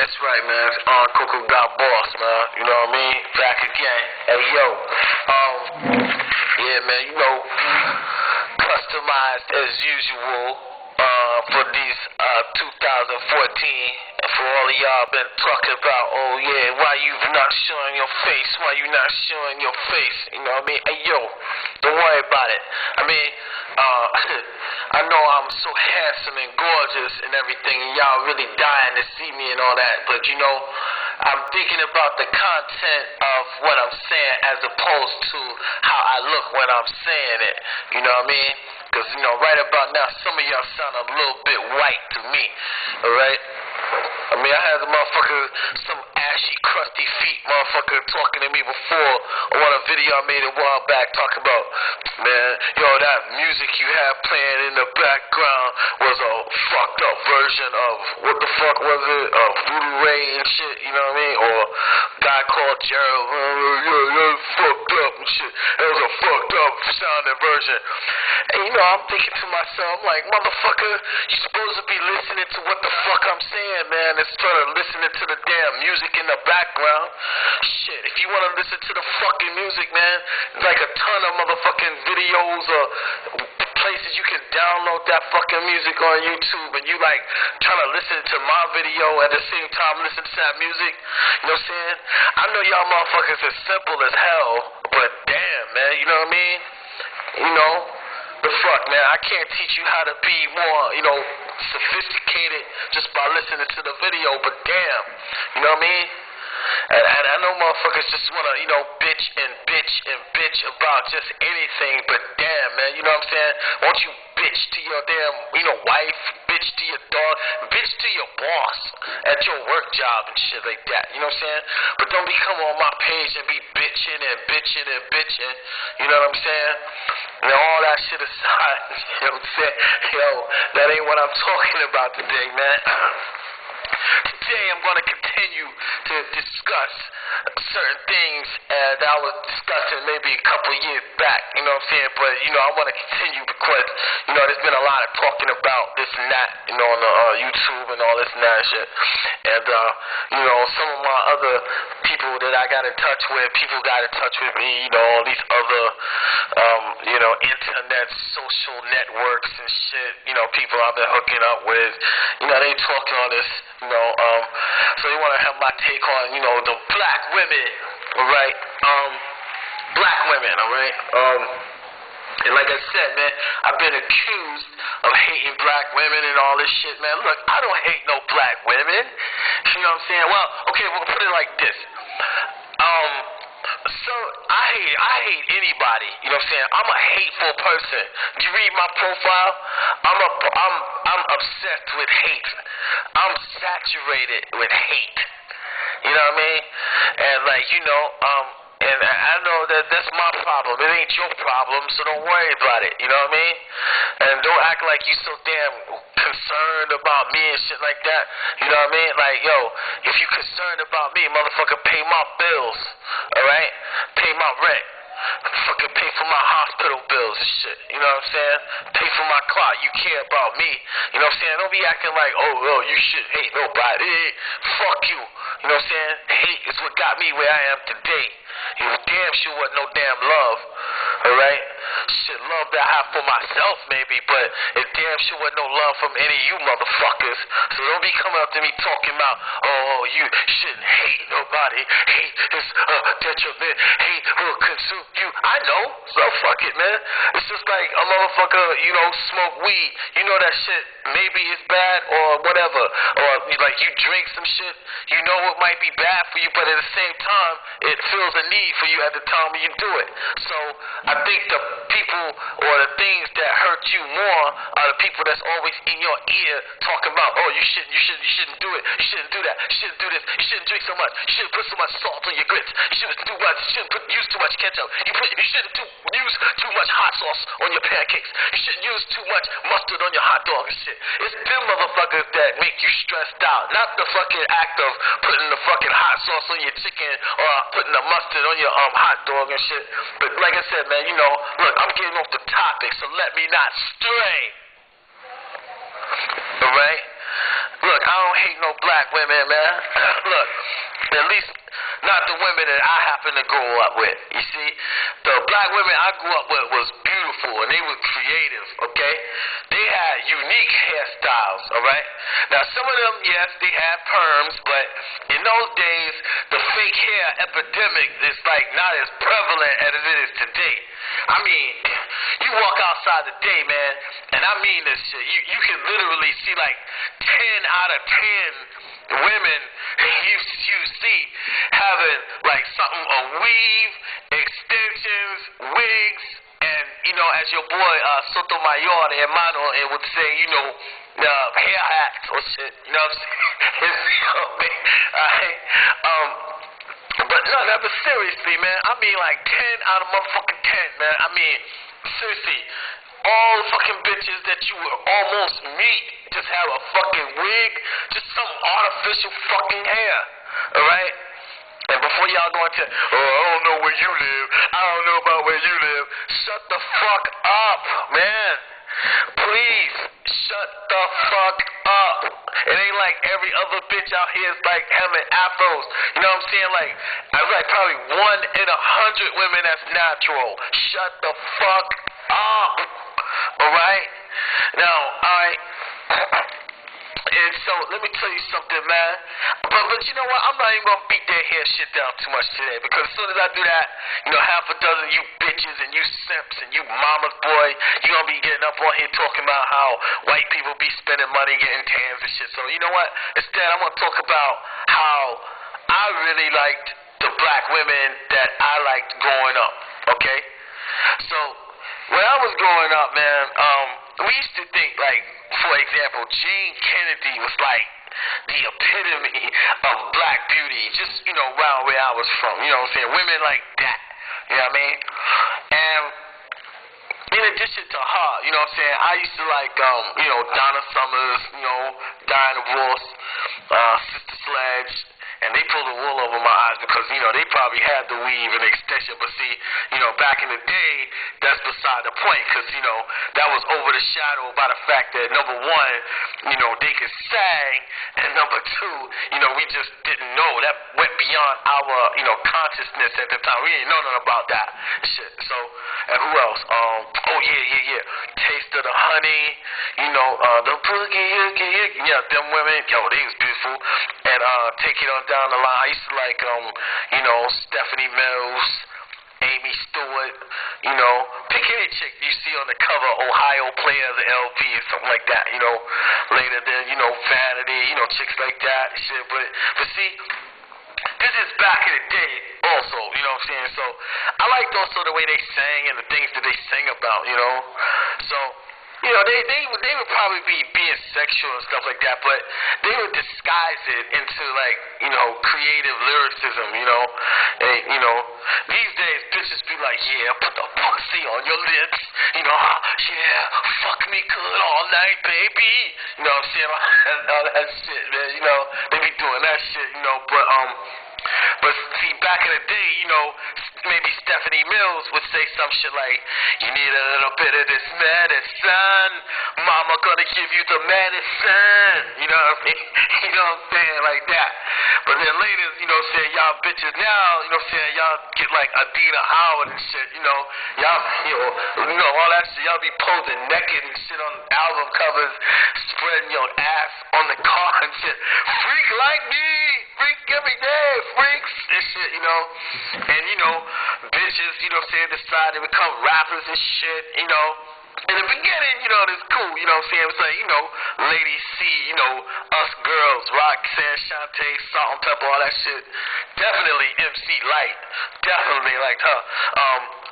That's right, man. Coco got boss, man. You know what I mean? Back again. Hey, yo. Yeah, man. You know, customized as usual. For these 2014. And for all of y'all been talking about, oh yeah, why you not showing your face? Why you not showing your face? You know what I mean? Hey, yo. Don't worry about it. I mean, I know I'm so handsome and gorgeous and everything, and y'all really dying to see me and all that, but you know, I'm thinking about the content of what I'm saying as opposed to how I look when I'm saying it. You know what I mean? Because, you know, right about now, some of y'all sound a little bit white to me. Alright? I mean, I had the motherfucker, some ashy, crusty feet motherfucker talking to me before on a video I made a while back talking about, man, yo, that music you have playing in the background was a fucked up version of, what the fuck was it, of Voodoo Ray and shit, you know what I mean? Or a guy called Gerald, yeah, fucked up and shit. That was a fucked up sounding version. And you know, I'm thinking to myself, I'm like, motherfucker, you supposed to be listening to what the fuck I'm saying, man, instead of listening to the damn music in the background. Shit, if you want to listen to the fucking music, man, like a ton of motherfucking videos or places you can download that fucking music on YouTube, and you like trying to listen to my video at the same time listen to that music. You know what I'm saying? I know y'all motherfuckers is simple as hell, but damn, man, you know what I mean? You know, the fuck, man, I can't teach you how to be more, you know, sophisticated just by listening to the video, but damn, you know what I mean? And I know motherfuckers just want to, you know, bitch and bitch and bitch about just anything, but damn, man, you know what I'm saying? Won't you bitch to your damn, you know, wife, bitch to your dog, bitch to your boss at your work job and shit like that, you know what I'm saying? But don't be coming on my page and be bitching and bitching and bitching, you know what I'm saying? And all that shit aside, you know what I'm saying? Yo, that ain't what I'm talking about today, man. Today I'm going to continue to discuss certain things that I was discussing maybe a couple years back, you know what I'm saying? But, you know, I want to continue because, you know, there's been a lot of talking about this and that, you know, on YouTube and all this and that shit. And, you know, some of my other people that I got in touch with, people got in touch with me, you know, all these other, you know, internet social networks and shit, you know, people I've been hooking up with, you know, they talking on this, you know, so they want to have my take on, you know, the black women, alright, black women, alright, and like I said, man, I've been accused of hating black women and all this shit, man. Look, I don't hate no black women, you know what I'm saying? Well, okay, we'll put it like this, so I hate anybody, you know what I'm saying? I'm a hateful person. You read my profile, I'm obsessed with hate. I'm saturated with hate. You know what I mean? And like, you know, and I know that that's my problem. It ain't your problem, so don't worry about it. You know what I mean? And don't act like you so damn concerned about me and shit like that. You know what I mean? Like, yo, if you concerned about me, motherfucker, pay my bills. Alright? Pay my rent. Fucking pay for my hospital bills and shit. You know what I'm saying? Pay for my car. You care about me. You know what I'm saying? Don't be acting like, oh, you should hate nobody. Fuck you. You know what I'm saying? Hate is what got me where I am today. You damn sure wasn't no damn love. Alright? Shit, love that I have for myself maybe, but it damn sure wasn't no love from any of you motherfuckers. So don't be coming up to me talking about, oh, you shouldn't hate nobody. Hate is detriment. Hate will consume you. I know, so fuck it, man. It's just like a motherfucker, you know, smoke weed. You know that shit maybe it's bad or whatever. Or like you drink some shit, you know it might be bad for you, but at the same time, it feels a need for you at the time when you do it. So I think the people or the things that hurt you more are the people that's always in your ear talking about, oh, you shouldn't do it. You shouldn't do that. You shouldn't do this. You shouldn't drink so much. You shouldn't put so much salt on your grits. You shouldn't do much. You shouldn't use too much ketchup. You shouldn't use too much hot sauce on your pancakes. You shouldn't use too much mustard on your hot dog and shit. It's them motherfuckers that make you stressed out, not the fucking act of putting the fucking hot sauce on your chicken or putting the mustard on your hot dog and shit. But like I said, man, you know, look, I'm getting off the topic, so let me not stray. Alright? Look, I don't hate no black women, man. At least not the women that I happen to grow up with. You see, the black women I grew up with was beautiful and they were creative, okay? They had unique hairstyles, alright? Now some of them, yes, they had perms, but in those days, the fake hair epidemic is like not as prevalent as it is today. I mean, you walk outside today, man, and I mean this shit. You can literally see like 10 out of 10 women you see having like something, a weave, extensions, wigs, and you know, as your boy Sotomayor, the hermano, it would say, you know, hair hats or shit. You know what I'm saying? Alright. But no, but seriously, man, I mean like 10 out of motherfucking 10, man. I mean, seriously, all the fucking bitches that you would almost meet just have a fucking wig, just some artificial fucking hair, alright? And before y'all go into, oh, I don't know where you live, I don't know about where you live, shut the fuck up, man. Please, shut the fuck up. It ain't like every other bitch out here is like having afros. You know what I'm saying? Like, I was like probably 1 in 100 women that's natural. Shut the fuck up. Alright? Now, alright. And so, let me tell you something, man. But you know what? I'm not even going to beat that hair shit down too much today. Because as soon as I do that, you know, half a dozen you bitches and you simps and you mama's boy, you're going to be getting up on here talking about how white people be spending money getting tans and shit. So, you know what? Instead, I'm going to talk about how I really liked the black women that I liked growing up. Okay? So, when I was growing up, man, we used to think, like, for example, Jane Kennedy was like the epitome of black beauty, just, you know, around where I was from. You know what I'm saying? Women like that. You know what I mean? And in addition to her, you know what I'm saying, I used to like, you know, Donna Summers, you know, Diana Ross, Sister Sledge. And they pulled the wool over my eyes because, you know, they probably had the weave and extension. But see, you know, back in the day, that's beside the point because, you know, that was overshadowed by the fact that, number one, you know, they could sing. And number two, you know, we just didn't know. That went beyond our, you know, consciousness at the time. We didn't know nothing about that shit. So, and who else? Oh, yeah. Taste of the Honey, you know, the boogie, yeah, them women, yo, they was beautiful. And take it on down the line. I used to like, you know, Stephanie Mills, Amy Stewart, you know, pick any chick you see on the cover, Ohio Player, the LP, or something like that, you know. Later then, you know, Vanity, you know, chicks like that, shit. But see, this is back in the day also, you know what I'm saying? So, I liked also the way they sang and the things that they sing about, you know. So, you know, they would probably be being sexual and stuff like that, but they would disguise it into, like, you know, creative lyricism, you know. And, you know, these days, bitches be like, yeah, put the pussy on your lips, you know, yeah, fuck me good all night, baby. You know what I'm saying? All that shit, man, you know, they be doing that shit, you know, but see, back in the day, you know, maybe Stephanie Mills would say some shit like, you need a little bit of this medicine, mama gonna give you the medicine, you know what I mean? You know what I'm saying, like that. But then later, you know what I'm saying, y'all bitches now, you know what I'm saying, y'all get like Adina Howard and shit, you know, y'all, you know, all that shit, y'all be posing naked and shit on album covers, spreading your ass on the car and shit, freak like me, freak every day, freaks and shit, you know. And, you know, bitches, you know what I'm saying, decide to become rappers and shit, you know. In the beginning, you know, it's cool, you know what I'm saying? It's like, you know, Lady C, you know, us girls, Roxanne, Shantae, Salt and Pepper, all that shit. Definitely MC Light. Definitely liked her.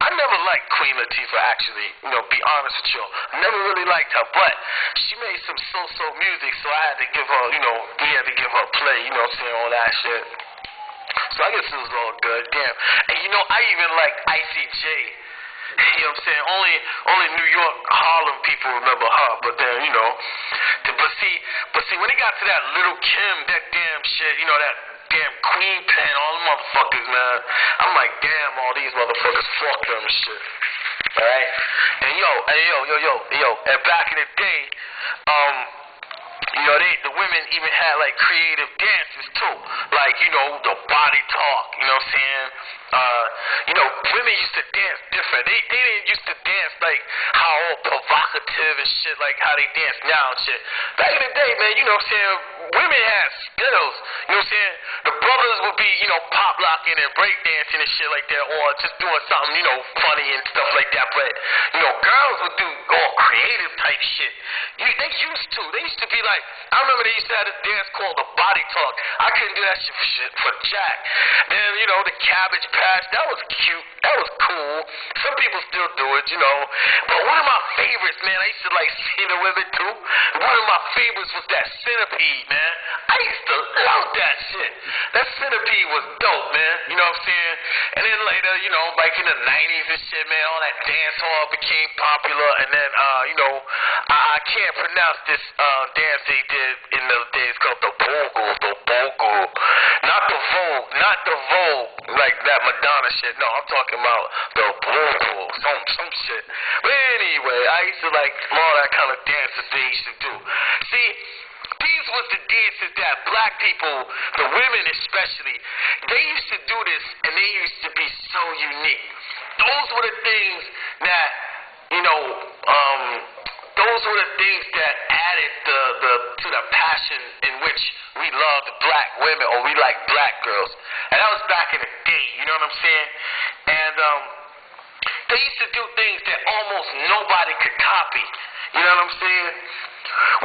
I never liked Queen Latifah, actually, you know, be honest with you. I never really liked her, but she made some so-so music, so I had to give her, you know, we had to give her play, you know what I'm saying, all that shit. So I guess it was all good, damn. And, you know, I even liked Icy J. You know what I'm saying? Only New York, Harlem people remember her, but then, you know, but see, when it got to that Little Kim, that damn shit, you know, that damn Queen Pen, all the motherfuckers, man, I'm like, damn, all these motherfuckers, fuck them shit. Alright? And yo, and back in the day, You know, the women even had like creative dances too, like the body talk. You know what I'm saying? Women used to dance different. They didn't used to dance like how all provocative and shit, like how they dance now and shit. Back in the day, man, you know what I'm saying? Women had skills. You know what I'm saying? The brothers would be, pop locking and break dancing and shit like that, or just doing something, funny and stuff like that. But girls would do all creative type shit. They used to. They used to be like, I remember they used to have this dance called the body talk. I couldn't do that shit for Jack. Then, the cabbage patch, that was cute. That was cool. Some people still do it, But one of my favorites, man, I used to like see the women too. One of my favorites was that centipede, man. I used to love that shit. That centipede was dope, man. You know what I'm saying? And then later, like in the 90s and shit, man, all that dance hall became popular. And then, I can't pronounce this dance they did in those days called the bogle. Not the Vogue, like that Madonna shit. No, I'm talking about the bogle, some shit. But anyway, I used to like all that kind of dances they used to do. See, these was the dances that black people, the women especially, they used to do this, and they used to be so unique. Those were the things that, those were the things that added to the passion in which we loved black women, or we liked black girls. And that was back in the day, you know what I'm saying? And they used to do things that almost nobody could copy. You know what I'm saying?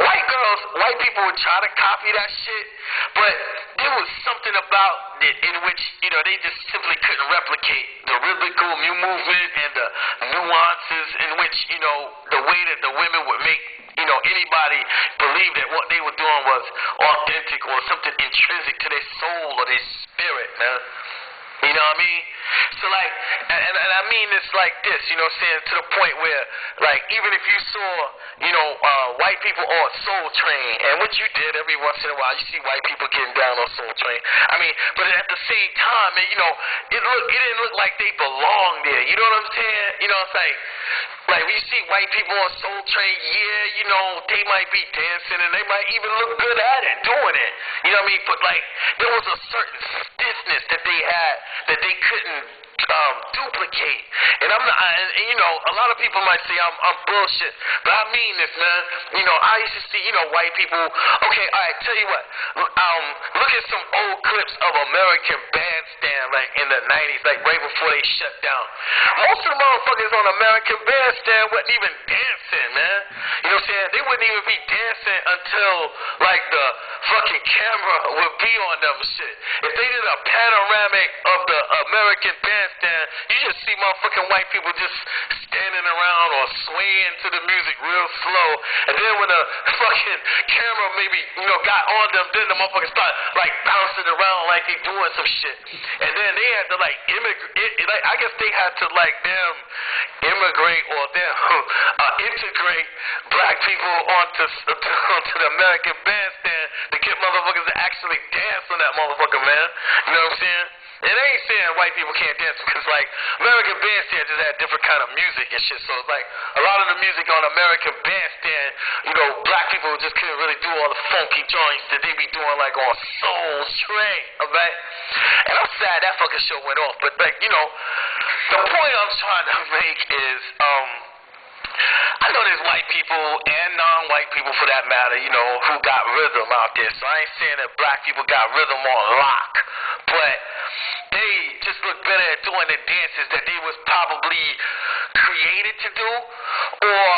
White people would try to copy that shit, but there was something about it in which, they just simply couldn't replicate the rhythmical movement and the nuances in which, the way that the women would make, anybody believe that what they were doing was authentic or something intrinsic to their soul or their spirit, man. You know what I mean? So like, and I mean this like this, you know what I'm saying, to the point where, like, even if you saw, white people on Soul Train, and what you did every once in a while, you see white people getting down on Soul Train. I mean, but at the same time, man, it didn't look like they belonged there. You know what I'm saying? It's like when you see white people on Soul Train, they might be dancing and they might even look good at it, doing it. You know what I mean? But like, there was a certain stiffness that they had that they couldn't duplicate. And I'm not, a lot of people might say I'm bullshit, but I mean this, man. I used to see, white people. Okay, all right, tell you what. Look at some old clips of American Bandstand, like in the 90s, like right before they shut down. Most of the motherfuckers on American Bandstand wasn't even dancing, man. You know what I'm saying? They wouldn't even be dancing until, like, the fucking camera would be on them shit. If they did a panoramic of the American Bandstand, you just see motherfucking white people just standing around or swaying to the music real slow. And then when the fucking camera maybe, got on them, then the motherfuckers start, like, bouncing around like they doing some shit. And then they had to, like, I guess they had to, like, immigrate or integrate black people onto the American Bandstand to get motherfuckers to actually dance on that motherfucker, man. You know what I'm saying? And they ain't saying white people can't dance because, like, American Bandstand just had different kind of music and shit. So it's like a lot of the music on American Bandstand, black people just couldn't really do all the funky joints that they be doing, like, on Soul Train, alright? And I'm sad that fucking show went off. But, like, the point I'm trying to make is, I know there's white people and non-white people, for that matter, who got rhythm out there. So I ain't saying that black people got rhythm on lock, but they just look better at doing the dances that they was probably created to do, or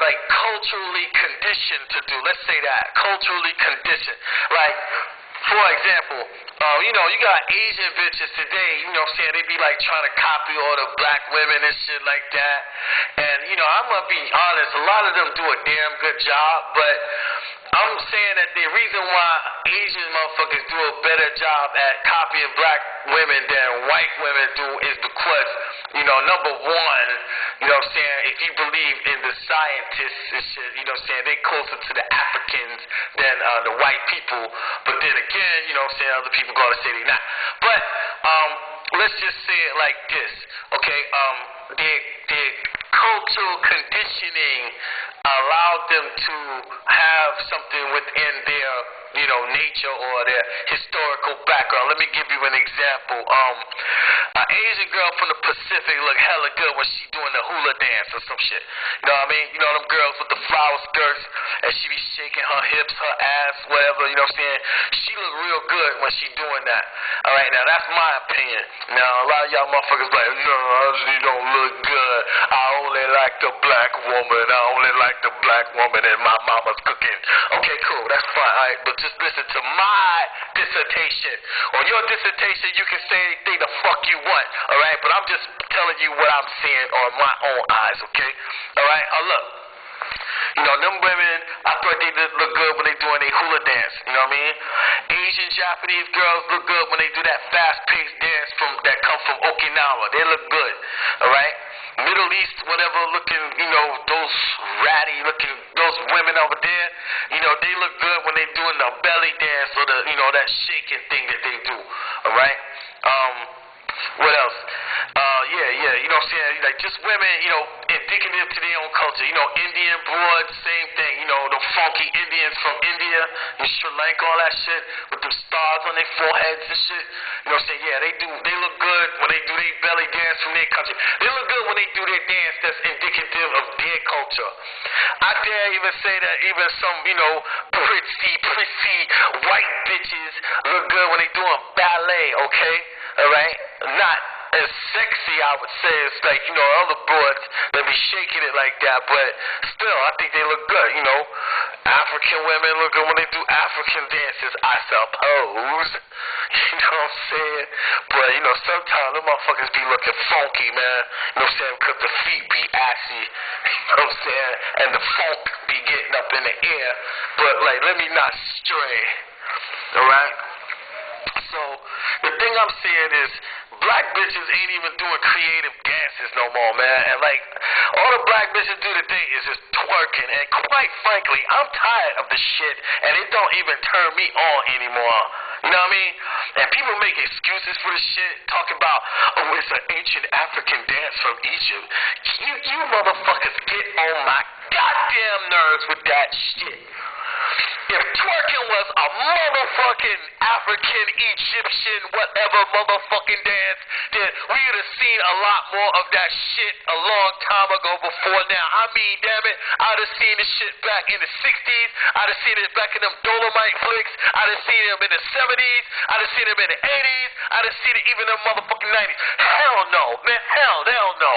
like culturally conditioned to do. Let's say that, culturally conditioned. Like, for example, you got Asian bitches today, what I'm saying, they be like trying to copy all the black women and shit like that. And, I'm gonna be honest, a lot of them do a damn good job, but I'm saying that the reason why Asian motherfuckers do a better job at copying black women than white women do is because, number one, if you believe in the scientists and shit, they closer to the Africans than the white people. But then again, other people gonna say they not. But let's just say it like this, okay? The cultural conditioning allow them to have something within their, nature or their historical background. Let me give you an example. An Asian girl from the Pacific look hella good when she doing the hula dance or some shit. You know what I mean? You know them girls with the flower skirts and she be shaking her hips, her ass, whatever, you know what I'm saying? She look real good when she doing that. Alright, now that's my opinion. Now a lot of y'all motherfuckers like, no, she don't look good. I only like the black woman. I only like the black woman and my mama's cooking. Okay, cool, that's fine. Alright, but just listen to my dissertation. On your dissertation, you can say anything the fuck you want, alright? But I'm just telling you what I'm seeing on my own eyes, okay? Alright, look. Them women, I thought they look good when they doing their hula dance, you know what I mean? Asian, Japanese girls look good when they do that fast-paced dance that come from Okinawa. They look good, alright? Middle East, whatever looking, those ratty looking, those women over there, they look good when they doing the belly dance or the, that shaking thing that they do, alright? What else? Yeah, you know what I'm saying? Like, just women, indicative to their own culture. Indian broad, same thing. The funky Indians from India, Sri Lanka, all that shit, with them stars on their foreheads and shit. You know what I'm saying? Yeah, they look good when they do their belly dance from their country. They look good when they do their dance that's indicative of their culture. I dare even say that even some, prissy white bitches look good when they doing ballet, okay? Alright? Not as sexy, I would say, as like, other broads that be shaking it like that, but still, I think they look good, African women look good when they do African dances, I suppose. You know what I'm saying? But, sometimes them motherfuckers be looking funky, man. You know what I'm saying? Because the feet be assy. You know what I'm saying? And the funk be getting up in the air. But, like, let me not stray. Alright? So, the thing I'm saying is, black bitches ain't even doing creative dances no more, man. And like, all the black bitches do today is just twerking. And quite frankly, I'm tired of the shit, and it don't even turn me on anymore. You know what I mean? And people make excuses for the shit, talking about, oh, it's an ancient African dance from Egypt. You motherfuckers get on my goddamn nerves with that shit. If twerking was a motherfucking African, Egyptian, whatever motherfucking dance, then we would have seen a lot more of that shit a long time ago before now. I mean, damn it, I'd have seen this shit back in the 60s. I'd have seen it back in them Dolomite flicks. I'd have seen them in the 70s. I'd have seen them in the 80s. I'd have seen it even in the motherfucking 90s. Hell no, man, hell no.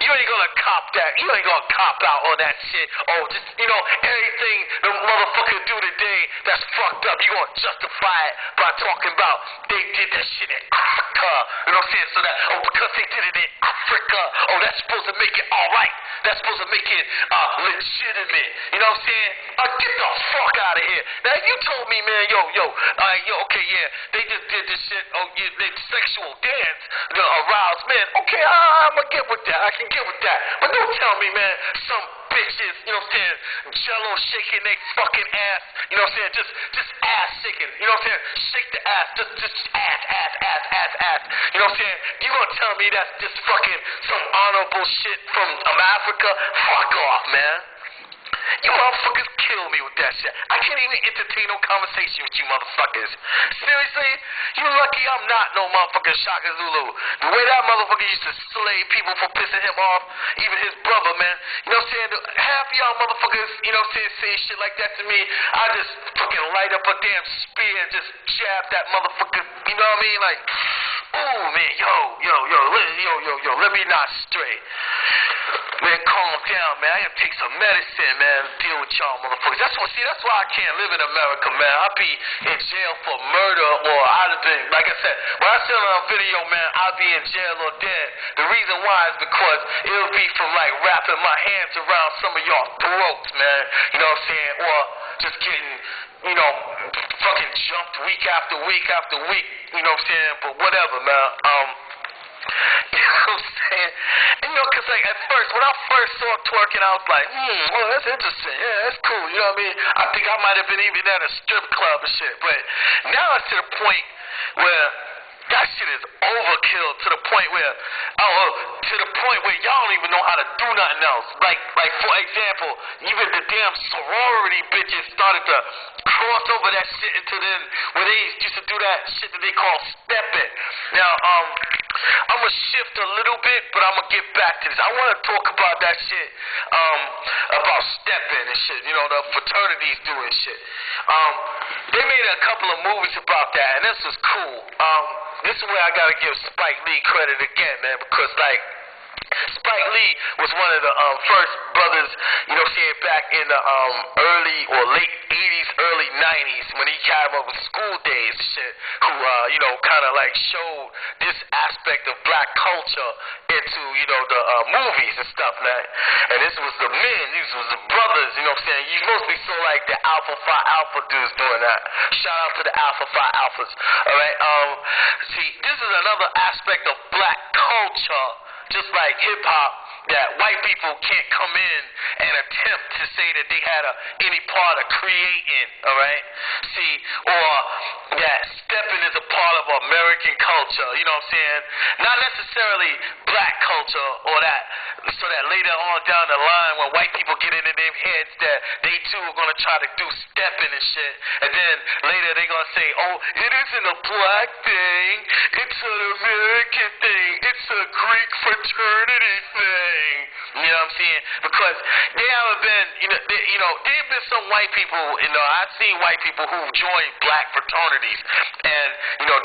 You ain't gonna cop that. You ain't gonna cop out on that shit. Oh, just, everything the motherfucker do today that's fucked up, you gonna justify it by talking about they did that shit in Africa. You know what I'm saying? So that, because they did it in Africa, that's supposed to make it alright. That's supposed to make it legitimate. You know what I'm saying? Get the fuck out of here. Now, if you told me, man, okay, yeah, they just did this shit, they sexual dance to arouse men. Okay, I'm gonna get with that. I can get with that. But don't tell me, man, some bitches, you know what I'm saying, jello shaking they fucking ass, you know what I'm saying, just ass shaking, you know what I'm saying, shake the ass, just ass, you know what I'm saying, you gonna tell me that's just fucking some honorable shit from Africa? Fuck off, man. You motherfuckers kill me with that shit. I can't even entertain no conversation with you motherfuckers. Seriously? You lucky I'm not no motherfucking Shaka Zulu. The way that motherfucker used to slay people for pissing him off, even his brother, man. You know what I'm saying? Half of y'all motherfuckers, you know what I'm saying, say shit like that to me. I just fucking light up a damn spear and just jab that motherfucker. You know what I mean? Like, ooh, man, yo, let me not stray. Man, calm down, man. I gotta take some medicine, man. Deal with y'all motherfuckers. That's why I can't live in America, man. I'd be in jail for murder, or I'd have been, like I said, when I said on a video, man, I'd be in jail or dead. The reason why is because it would be from like wrapping my hands around some of y'all throats, man. You know what I'm saying? Or just getting, fucking jumped week after week after week. You know what I'm saying? But whatever, man. You know what I'm saying? And cause like at first, when I first saw twerking, I was like, well, that's interesting. Yeah, that's cool. You know what I mean? I think I might have been even at a strip club and shit. But now it's to the point where That shit is overkill to the point where, y'all don't even know how to do nothing else. Like for example, even the damn sorority bitches started to cross over that shit into then where they used to do that shit that they call stepping. Now, I'm gonna shift a little bit, but I'm gonna get back to this. I want to talk about that shit, about stepping and shit. You know, the fraternities doing shit. They made a couple of movies about that, and this was cool. This is where I gotta give Spike Lee credit again, man, because like Spike Lee was one of the first brothers, you know, saying back in the early or late 80s, early 90s when he came up with School Days and shit, who, you know, kind of like showed this aspect of black culture into, you know, the movies and stuff, man. And this was the men, these was the brothers, you know what I'm saying? You mostly saw like the Alpha Phi Alpha dudes doing that. Shout out to the Alpha Phi Alphas, alright? See, this is another aspect of black culture, just like hip-hop, that white people can't come in and attempt to say that they had any part of creating, all right? See, or that stepping is a part of American culture, you know what I'm saying? Not necessarily black culture, or that, so that later on down the line when white people get into their heads that they too are going to try to do stepping and shit, and then later they're going to say, oh, it isn't a black thing, it's an American thing, it's a Greek fraternity thing. You know what I'm saying? Because there haven't been, there have been some white people, I've seen white people who joined black fraternities, and,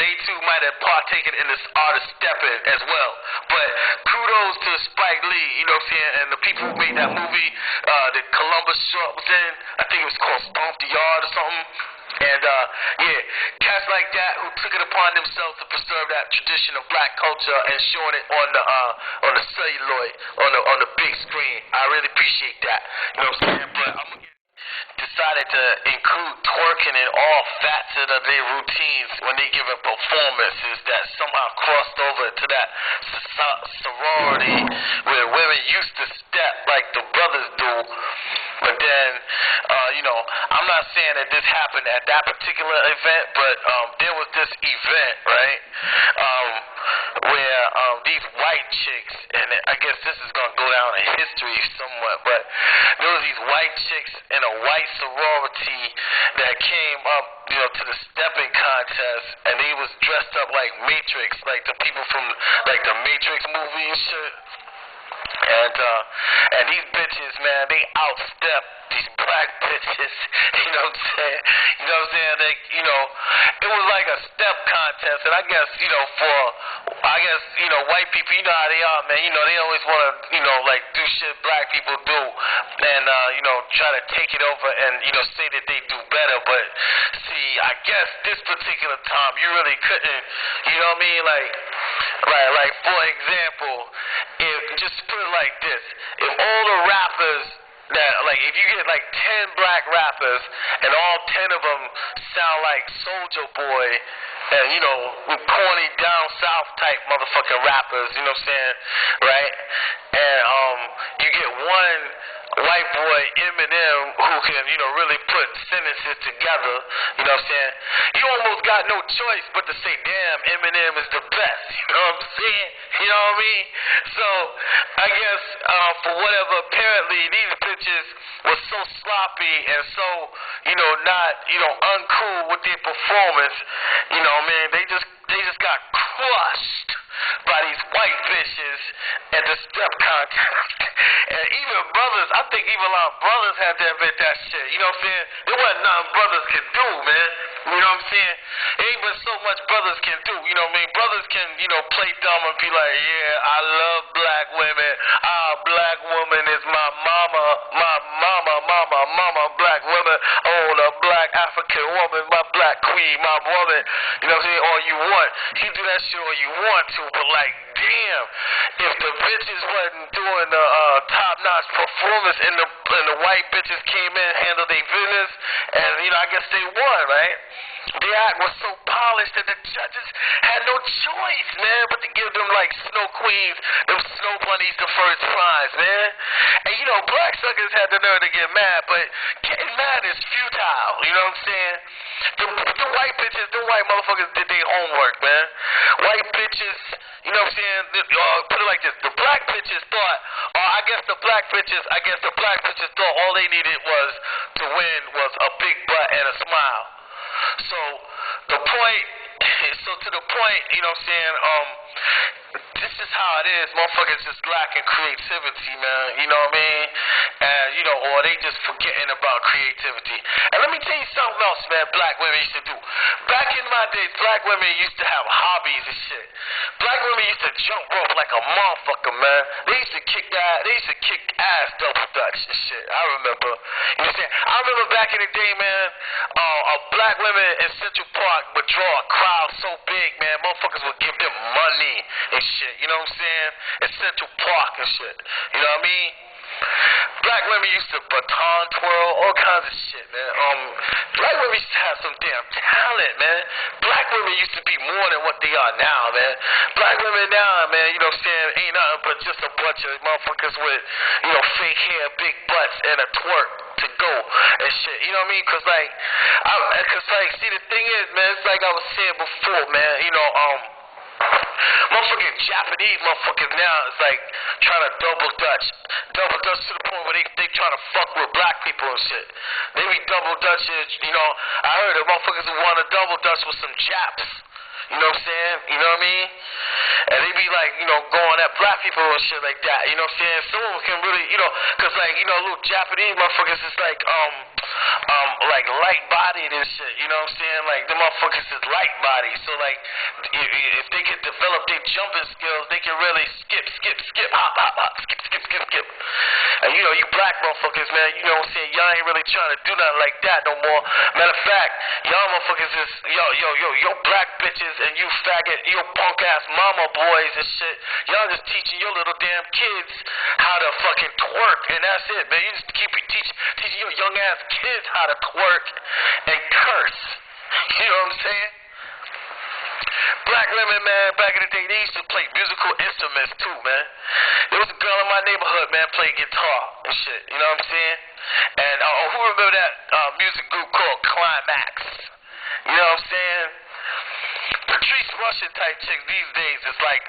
they too might have partaken in this art of stepping as well. But kudos to Spike Lee, you know what I'm saying, and the people who made that movie, that Columbus short was in, I think it was called Stomp the Yard or something. And cats like that who took it upon themselves to preserve that tradition of black culture and showing it on the celluloid, on the big screen. I really appreciate that. You know what I'm saying? But I'm gonna decided to include twerking in all facets of their routines when they give a performances that somehow crossed over to that sorority where women used to step like the brothers do. But then, I'm not saying that this happened at that particular event, but there was this event, right, where these white chicks, and I guess this is going to go down in history somewhat, but there was these white chicks in a white sorority that came up, to the stepping contest, and they was dressed up like Matrix, like the people from, like, the Matrix movie and shit. And these bitches, man, they outstep these black bitches, you know what I'm saying? You know what I'm saying? They, it was like a step contest, and I guess, white people, you know how they are, man, they always want to, like, do shit black people do, and, try to take it over and, say that they do better, but, see, I guess this particular time, you really couldn't, you know what I mean? Like, for example, just put it like this, if all the rappers if you get like 10 black rappers and all 10 of them sound like Soulja Boy and, corny down south type motherfucking rappers, you know what I'm saying, right? And you get one white boy, Eminem, who can, really put sentences together, you know what I'm saying? You almost got no choice but to say, damn, Eminem is the best, you know what I'm saying? You know what I mean? So, I guess, for whatever, apparently, these bitches were so sloppy and so, not, uncool with their performance, man, they just got crushed by these white bitches at the step contest. And even brothers, I think even a lot of brothers had to admit that shit. You know what I'm saying? There wasn't nothing brothers can do, man. You know what I'm saying? There ain't but so much brothers can do. You know what I mean? Brothers can, play dumb and be like, yeah, I love black women. Black woman is my mama, black woman. Oh, the black African woman, my black queen, my woman. You know what I'm saying? All you want. He do that shit all you want to, but like, damn, if the bitches wasn't doing the top-notch performance and the white bitches came in, handled their business, and, I guess they won, right? The act was so polished that the judges had no choice, man, but to give them, like, snow queens, them snow bunnies the first prize, man. And, black suckers had the nerve to get mad, but getting mad is futile, you know what I'm saying? The white bitches, the white motherfuckers did their homework, man. bitches, you know what I'm saying? Put it like this: the black bitches thought, I guess the black bitches thought all they needed was to win was a big butt and a smile. So to the point, you know what I'm saying? This is how it is. Motherfuckers just lacking creativity, man. You know what I mean? And or they just forgetting about creativity. And let me tell you something else, man. Black women used to do. Back in my days, black women used to have hobbies and shit. Black women used to jump rope like a motherfucker, man. They used to kick ass double dutch and shit. I remember. You know what I'm saying? I remember back in the day, man. Black women in Central Park would draw a crowd so big, man. Motherfuckers would give them money and shit. You know what I'm saying? In Central Park and shit. You know what I mean? Black women used to baton twirl, all kinds of shit, man. Black women used to have some damn talent, man. Black women used to be more than what they are now, man. Black women now, man, you know what I'm saying, ain't nothing but just a bunch of motherfuckers with, fake hair, big butts, and a twerk to go and shit. You know what I mean? Cause see, the thing is, man, it's like I was saying before, man, motherfucking Japanese motherfuckers now is like trying to double dutch to the point where they trying to fuck with black people and shit. They be double dutching, I heard of motherfuckers who want to double dutch with some Japs. You know what I'm saying? You know what I mean? And they be like, going at black people and shit like that. You know what I'm saying? Some of them can really, cause like, little Japanese motherfuckers is like light bodied and shit. You know what I'm saying? Like, the motherfuckers is light bodied. So like, if they can develop their jumping skills, they can really skip, hop, skip. And you black motherfuckers, man, you know what I'm saying? Y'all ain't really trying to do nothing like that no more. Matter of fact, y'all motherfuckers is, yo black bitches and you faggot, you punk ass mama boys and shit. Y'all just teaching your little damn kids how to fucking twerk, and that's it, man. You just keep teaching your young ass kids how to twerk and curse. You know what I'm saying? Black women, man, back in the day, they used to play musical instruments too, man. There was a girl in my neighborhood, man, played guitar and shit. You know what I'm saying? And who remember that music group called Climax? You know what I'm saying? Patrice Russian type chicks these days is like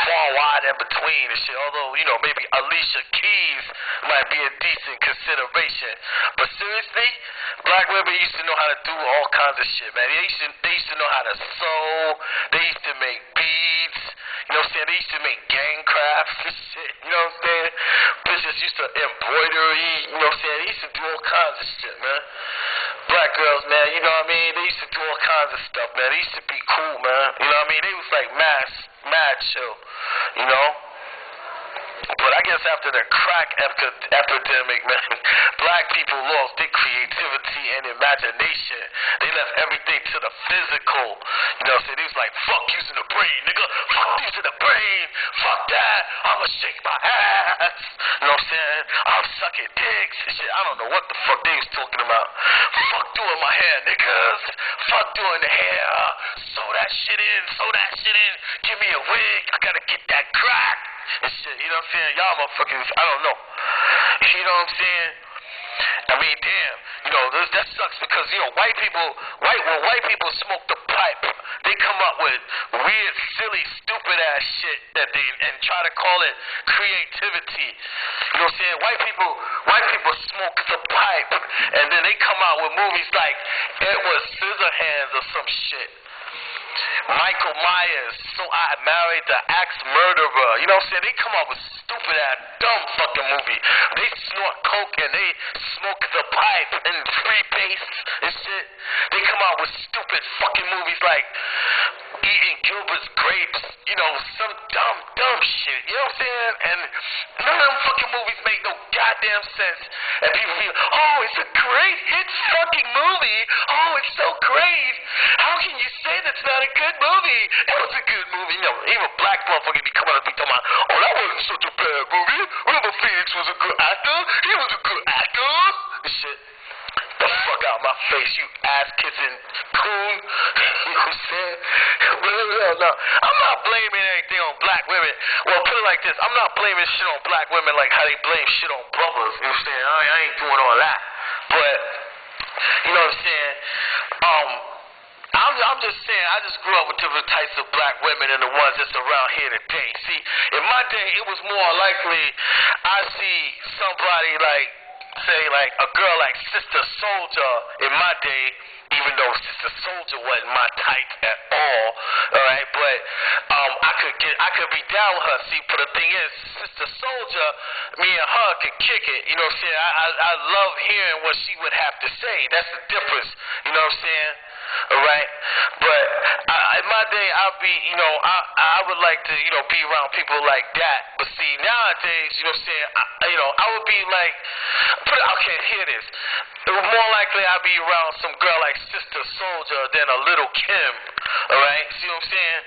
far wide in between and shit. Although, maybe Alicia Keys might be a decent consideration. But seriously, black women used to know how to do all kinds of shit, man. They used to know how to sew. They used to make beads. You know what I'm saying? They used to make gang crafts and shit. You know what I'm saying? Bitches used to embroidery. You know what I'm saying? They used to do all kinds of shit, man. Black girls, man, you know what I mean? They used to do all kinds of stuff, man. They used to be cool, man. You know what I mean? They was like mad chill, you know? But I guess after the crack epidemic, man, black people lost their creativity and imagination. They left everything to the physical. You know what I'm saying? They was like, fuck using the brain, nigga. Fuck using the brain. Fuck that. I'ma shake my ass. You know what I'm saying? I'm sucking dicks and shit. I don't know what the fuck they was talking about. Fuck doing my hair, niggas. Fuck doing the hair. Sew that shit in. Give me a wig. I gotta get that crack. And shit, you know what I'm saying? Y'all motherfuckers, I don't know. You know what I'm saying? I mean, damn, that sucks because, when white people smoke the pipe, they come up with weird, silly, stupid ass shit and try to call it creativity. You know what I'm saying? White people smoke the pipe and then they come out with movies like Edward Scissorhands or some shit. Michael Myers, So I Married the Axe Murderer. You know what I'm saying? They come out with stupid ass, dumb fucking movie. They snort coke and they smoke the pipe and free base and shit. They come out with stupid fucking movies like Eating Gilbert's Grapes. Some dumb shit. You know what I'm saying? And none of them fucking movies make no goddamn sense. And people be like, oh, it's a great hit fucking movie. Oh, it's so great. How can you say that's not a good movie? It was a good movie. Even black motherfuckers be coming up and be talking about, oh, that wasn't such a bad movie. River Phoenix was a good actor. He was a good actor. And shit. The fuck out my face, you ass-kissing coon. You know what I'm saying? No. I'm not blaming anything on black women. Well, put it like this. I'm not blaming shit on black women like how they blame shit on brothers. You know what I'm saying? I ain't doing all that. But, you know what I'm saying? I'm I'm just saying, I just grew up with different types of black women and the ones that's around here today. See, in my day, it was more likely I see somebody like, say, like a girl like Sister Soldier in my day, even though Sister Soldier wasn't my type at all right, but I could be down with her. See, but the thing is, Sister Soldier, me and her could kick it. You know what I'm saying? I love hearing what she would have to say. That's the difference. You know what I'm saying? All right, but in my day, I'll be, you know, I would like to, you know, be around people like that. But see, nowadays, you know what I'm saying? I would be like, okay, here it is. It was more likely I'd be around some girl like Sister Soldier than a Little Kim. All right, see what I'm saying?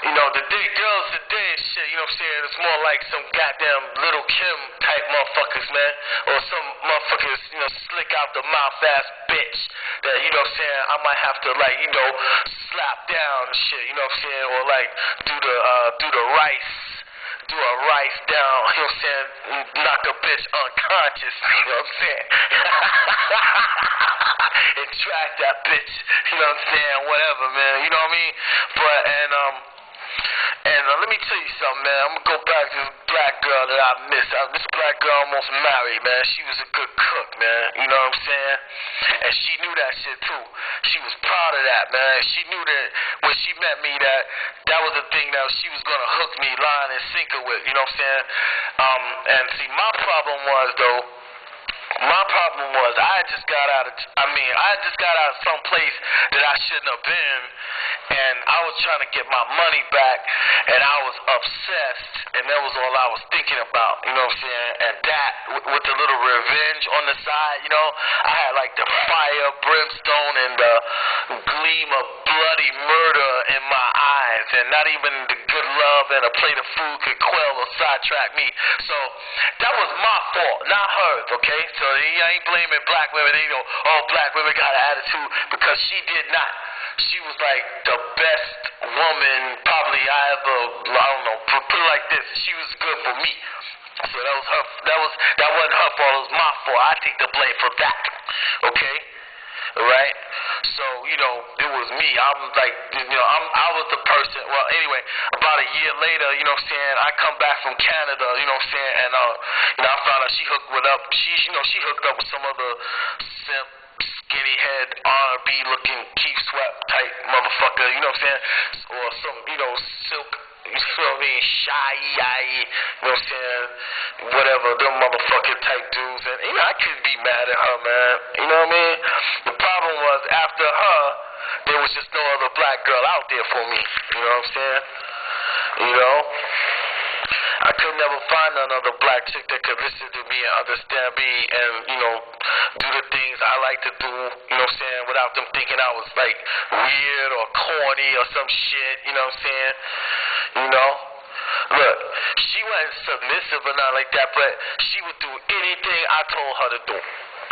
You know, girls today, shit, you know what I'm saying? It's more like some goddamn Little Kim type motherfuckers, man. Or some motherfuckers, you know, slick out the mouth ass bitch that, you know what I'm saying, I might have to, like, you know, slap down and shit, you know what I'm saying? Or like do a rice down, you know what I'm saying? Knock a bitch unconscious, you know what I'm saying? And track that bitch, you know what I'm saying? Whatever, man, you know what I mean? But, and let me tell you something, man. I'm gonna go back to this black girl that I miss. This black girl almost married, man. She was a good cook, man. You know what I'm saying? And she knew that shit too. She was proud of that, man. She knew that when she met me that was the thing that she was gonna hook me line and sinker with. You know what I'm saying? And see, my problem was I just got out of some place that I shouldn't have been, and I was trying to get my money back, and I was obsessed, and that was all I was thinking about, you know what I'm saying? And that, with the little revenge on the side, you know, I had like the fire, brimstone, and the gleam of bloody murder in my eyes, and not even the good love and a plate of food could quell or sidetrack me. So that was my fault, not hers, okay? So I ain't blaming black women. You know, oh, black women got an attitude, because she did not. She was like the best woman probably I don't know, put it like this, she was good for me. So that wasn't her fault, it was my fault. I take the blame for that, okay? Right? So, you know, it was me. I'm like, you know, I was the person. Well, anyway, about a year later, you know what I'm saying, I come back from Canada, you know what I'm saying, and you know, I found out she hooked up with some other simp, skinny head, R&B looking Keith Sweat type motherfucker, you know what I'm saying, or some, you know, silk, you know what I mean, shy, you know what I'm saying, whatever, them motherfucking type dudes, and, you know, I couldn't be mad at her, man, you know what I mean? The problem was, after her, there was just no other black girl out there for me, you know what I'm saying, you know? I could never find another black chick that could listen to me and understand me and, you know, do the things I like to do, you know what I'm saying, without them thinking I was, like, weird or corny or some shit, you know what I'm saying, you know? Look, she wasn't submissive or nothing like that, but she would do anything I told her to do.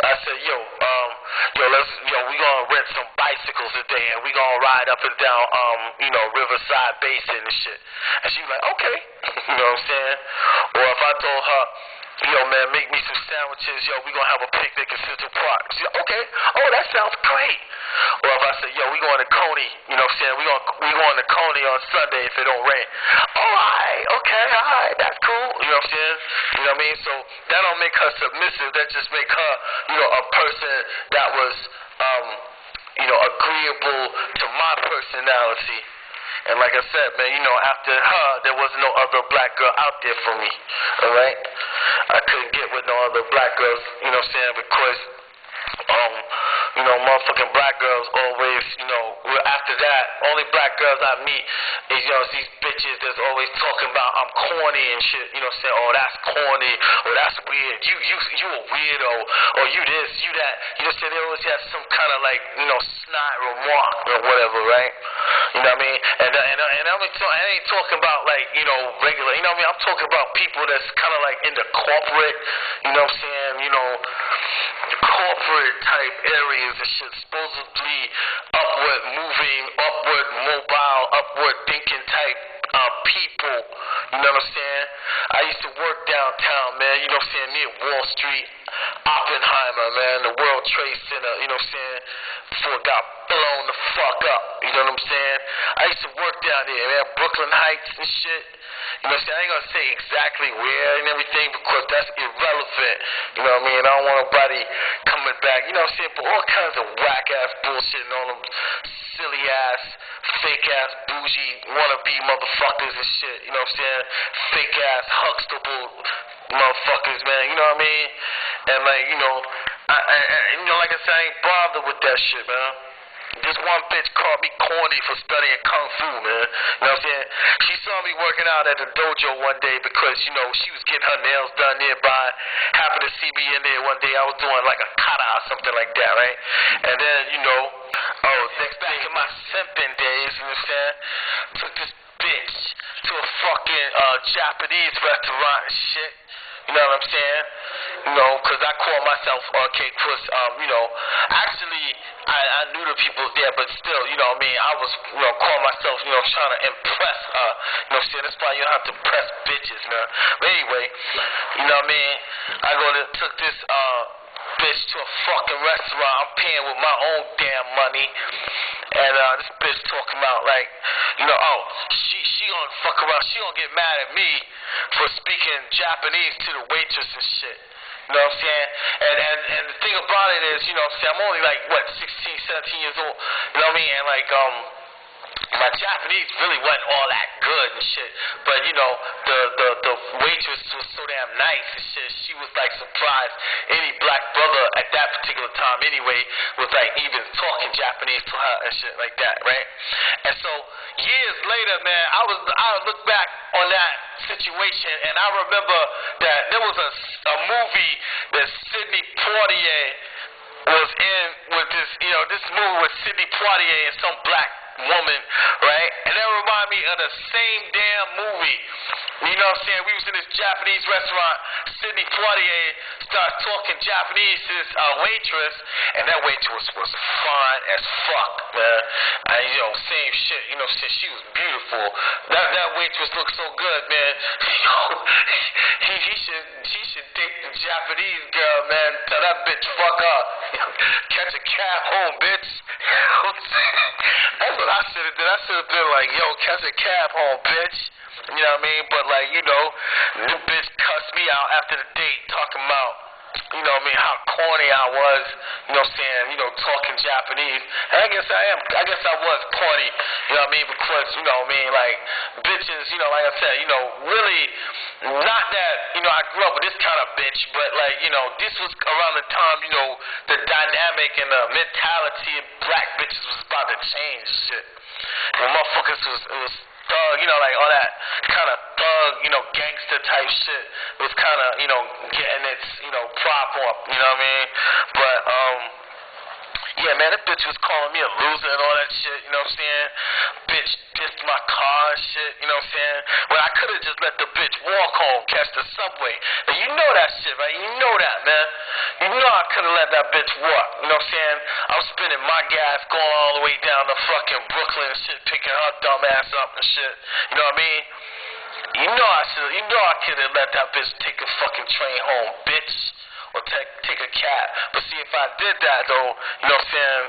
I said, we gonna rent some bicycles today, and we gonna ride up and down, you know, Riverside Basin and shit. And she was like, okay, you know what I'm saying? Or if I told her, yo, man, make me some sandwiches, we gonna have a picnic in Central Park. She said, okay, oh, that sounds great. Or if I say, we going to Coney, you know what I'm saying? We going to Coney on Sunday if it don't rain. Oh, all right, that's cool, you know what I'm saying? You know what I mean? So that don't make her submissive, that just make her, you know, a person that was, you know, agreeable to my personality. And like I said, man, you know, after her, there was no other black girl out there for me, all right? I couldn't get with no other black girls, you know what I'm saying, because, you know, motherfucking black girls always, you know, after that, only black girls I meet is, you know, these bitches that's always talking about I'm corny and shit, you know what I'm saying, oh, that's corny, or that's weird, you a weirdo, or you this, you that, you know what I'm saying, they always have some kind of, like, you know, snide remark or whatever, right? You know what I mean? And I ain't talking about, like, you know, regular, you know what I mean? I'm talking about people that's kind of like in the corporate, you know what I'm saying, you know, corporate type areas and shit, supposedly upward moving, upward mobile, upward thinking type people, you know what I'm saying? I used to work downtown, man, you know what I'm saying, near Wall Street, Oppenheimer, man, the World Trade Center, you know what I'm saying, before it got blown the fuck You know what I'm saying? I used to work down there, man, Brooklyn Heights and shit. You know what I'm saying? I ain't gonna say exactly where and everything because that's irrelevant. You know what I mean? I don't want nobody coming back. You know what I'm saying? But all kinds of whack ass bullshit and all them silly ass, fake ass, bougie, wannabe motherfuckers and shit. You know what I'm saying? Fake ass, Huxtable motherfuckers, man. You know what I mean? And like, you know, like I said, I ain't bothered with that shit, man. This one bitch called me corny for studying Kung Fu, man. You know what I'm saying? She saw me working out at the dojo one day because, you know, she was getting her nails done nearby. Happened to see me in there one day. I was doing like a kata or something like that, right? And then, you know, next back in my simping days, you know what I'm saying? Took this bitch to a fucking Japanese restaurant and shit. You know what I'm saying? You know, because I call myself cause, you know, actually, I knew the people there, but still, you know what I mean? I was, you know, call myself, you know, trying to impress her. You know what I'm saying? That's why you don't have to press bitches, man. But anyway, you know what I mean? I took this, bitch to a fucking restaurant. I'm paying with my own damn money. And this bitch talking about like, you know, she gonna fuck around. She gonna get mad at me for speaking Japanese to the waitress and shit. You know what I'm saying? And the thing about it is, you know what I'm saying, I'm only like, 16, 17 years old. You know what I mean? And like, my Japanese really wasn't all that good and shit, but you know, the waitress was so damn nice and shit. She was like surprised any black brother at that particular time anyway was like even talking Japanese to her and shit like that, right? And so years later, man, I look back on that situation and I remember that there was a movie that Sidney Poitier was in with this, you know, this movie with Sidney Poitier and some black woman, right? And that remind me of the same damn movie. You know what I'm saying? We was in this Japanese restaurant. Sidney Poitier starts talking Japanese to this waitress, and that waitress was fine as fuck, man. And, you know, same shit. You know, since she was beautiful. That waitress looked so good, man. You know, he should date the Japanese girl, man. Tell that bitch fuck up. Catch a cab home, bitch. That's what I should have did. I should have been like, yo, catch a cab home, bitch. You know what I mean? But like, you know, the bitch cussed me out after the date talking about, you know what I mean, how corny I was, you know what I'm saying, you know, talking Japanese. And I guess I was corny, you know what I mean, because, you know what I mean, like, bitches, you know, like I said, you know, really, not that, you know, I grew up with this kind of bitch, but like, you know, this was around the time, you know, the dynamic and the mentality of black bitches was about to change shit. When motherfuckers was thug, you know, like all that kind of thug, you know, gangster type shit was kind of, you know, getting its, you know, prop up, you know what I mean? But, yeah, man, that bitch was calling me a loser and all that shit, you know what I'm saying? Bitch dissed my car and shit, you know what I'm saying? Well, I could have just let the bitch walk home, catch the subway. And you know that shit, right? You know that, man. You know I could have let that bitch walk, you know what I'm saying? I was spending my gas going all the way down to fucking Brooklyn and shit, picking her dumb ass up and shit, you know what I mean? You know I could have let that bitch take a fucking train home, bitch. Or take a cab. But see, if I did that, though, you know what I'm saying,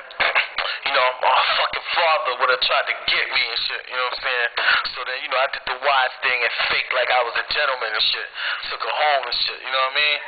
you know, my fucking father would have tried to get me and shit, you know what I'm saying? So then, you know, I did the wise thing and faked like I was a gentleman and shit. Took her home and shit, you know what I mean?